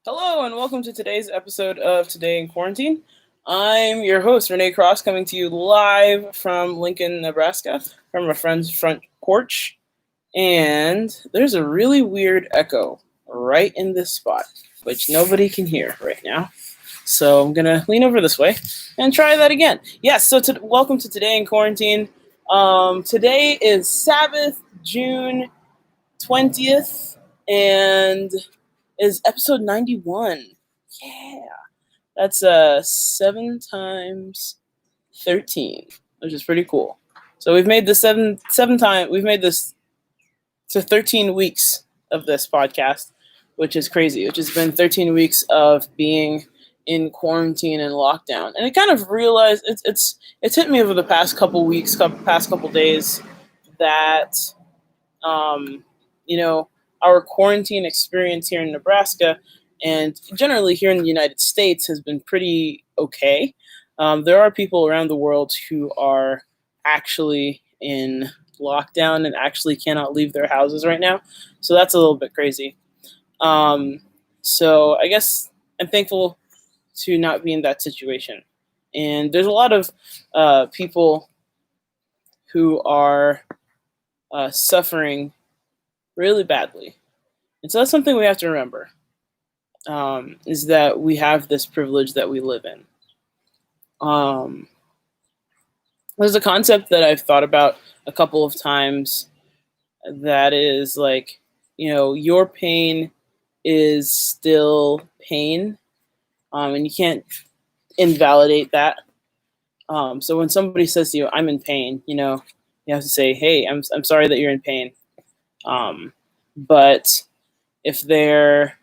Hello, and welcome to today's episode of Today in Quarantine. I'm your host, Renee Cross, coming to you live from Lincoln, Nebraska, from a friend's front porch. And there's a really weird echo right in this spot, which nobody can hear right now. So I'm going to lean over this way and try that again. Yes, welcome to Today in Quarantine. Today is Sabbath, June 20th, and is episode 91. Yeah. That's 7 times 13, which is pretty cool. So we've made this we've made this to 13 weeks of this podcast, which is crazy, which has been 13 weeks of being in quarantine and lockdown. And I kind of realized it's hit me over the past couple weeks, past couple days that um, our quarantine experience here in Nebraska and generally here in the United States has been pretty okay. There are people around the world who are actually in lockdown and actually cannot leave their houses right now. So that's a little bit crazy. So I guess I'm thankful to not be in that situation. And there's a lot of people who are suffering really badly. And so that's something we have to remember, is that we have this privilege that we live in. There's a concept that I've thought about a couple of times that is like, your pain is still pain, and you can't invalidate that. So when somebody says to you, "I'm in pain," you have to say, "Hey, I'm sorry that you're in pain." But if they're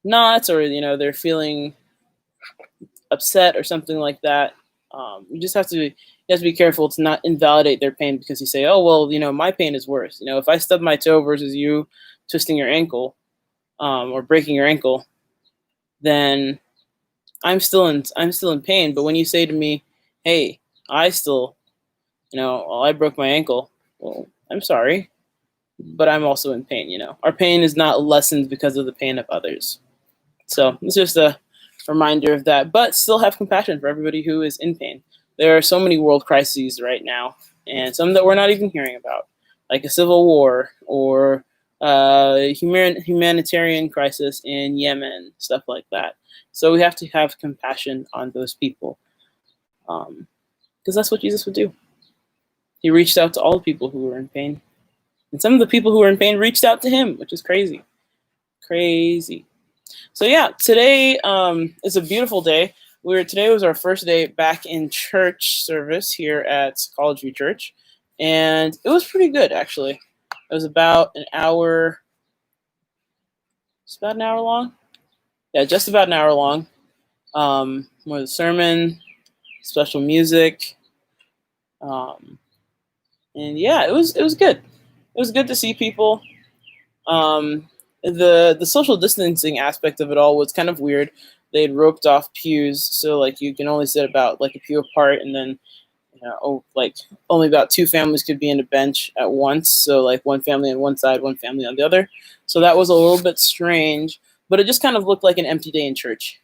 not, or they're feeling upset or something like that, you just have to be careful to not invalidate their pain because you say, "Oh well, my pain is worse. If I stub my toe versus you twisting your ankle, or breaking your ankle, then I'm still in pain." But when you say to me, "Hey, I still, I broke my ankle," well, I'm sorry, but I'm also in pain. Our pain is not lessened because of the pain of others. So it's just a reminder of that, but still have compassion for everybody who is in pain. There are so many world crises right now, and some that we're not even hearing about, like a civil war or humanitarian crisis in Yemen, stuff like that. So we have to have compassion on those people, because that's what Jesus would do. He reached out to all the people who were in pain, and some of the people who were in pain reached out to him, which is crazy. Crazy. So yeah, today is a beautiful day. Today was our first day back in church service here at College View Church, and it was pretty good actually. It was about an hour. It's about an hour long. Yeah, just about an hour long. With a sermon, special music, and yeah, it was good. It was good to see people. The social distancing aspect of it all was kind of weird. They'd roped off pews, so like you can only sit about like a pew apart, and then like only about 2 families could be in a bench at once. So like one family on one side, one family on the other. So that was a little bit strange, but it just kind of looked like an empty day in church,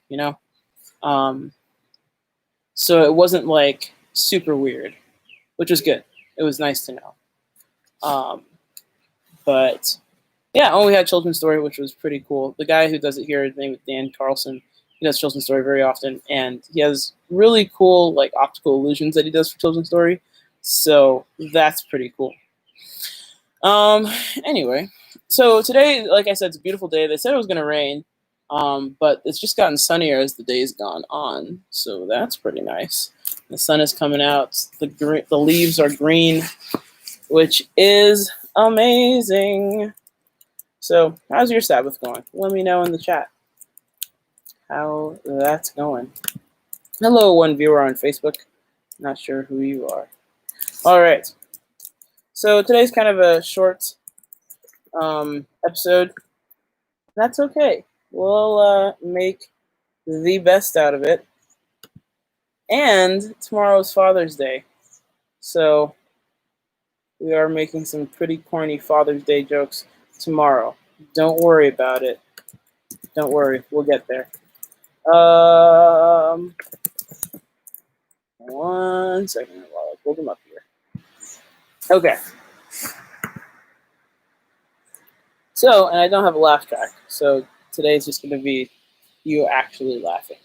So it wasn't like super weird, which was good. It was nice to know. But yeah, we had Children's Story, which was pretty cool. The guy who does it here, his name is Dan Carlson. He does Children's Story very often, and he has really cool like optical illusions that he does for Children's Story. So that's pretty cool. Anyway, so today, like I said, it's a beautiful day. They said it was going to rain, but it's just gotten sunnier as the day's gone on. So that's pretty nice. The sun is coming out. The leaves are green, which is amazing. So, how's your Sabbath going? Let me know in the chat how that's going. Hello, one viewer on Facebook. Not sure who you are. All right. So today's kind of a short episode. That's okay. We'll make the best out of it. And tomorrow's Father's Day. So we are making some pretty corny Father's Day jokes tomorrow. Don't worry about it. Don't worry, we'll get there. 1 second while I pull them up here. Okay. So, and I don't have a laugh track, so today's just going to be you actually laughing.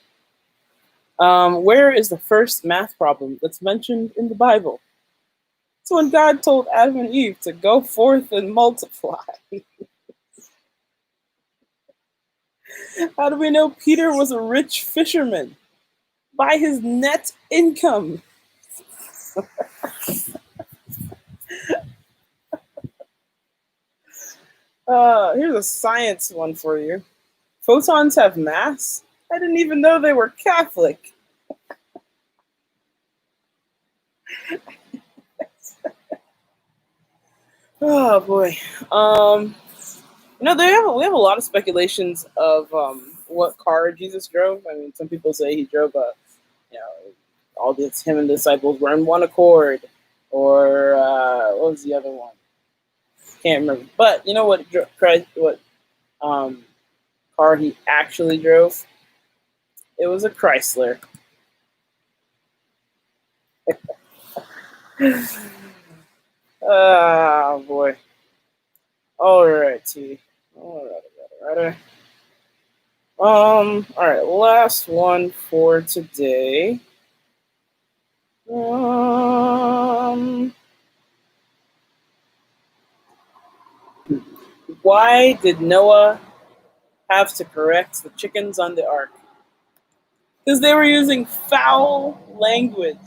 Where is the first math problem that's mentioned in the Bible? It's when God told Adam and Eve to go forth and multiply. How do we know Peter was a rich fisherman? By his net income. Here's a science one for you. Photons have mass? I didn't even know they were Catholic. Oh boy. We have a lot of speculations of what car Jesus drove. I mean, some people say he drove all this, him and the disciples were in one accord, or what was the other one? Can't remember. But you know what car he actually drove? It was a Chrysler. Oh boy. Alrighty. Alright. Alright, last one for today. Why did Noah have to correct the chickens on the ark? Because they were using foul language.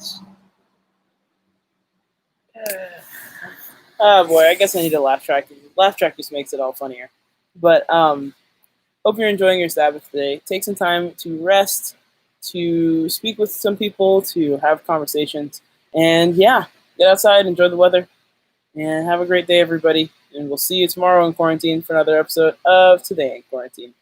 Oh boy, I guess I need a laugh track. Laugh track just makes it all funnier. But hope you're enjoying your Sabbath today. Take some time to rest, to speak with some people, to have conversations, and yeah, get outside, enjoy the weather, and have a great day, everybody. And we'll see you tomorrow in quarantine for another episode of Today in Quarantine.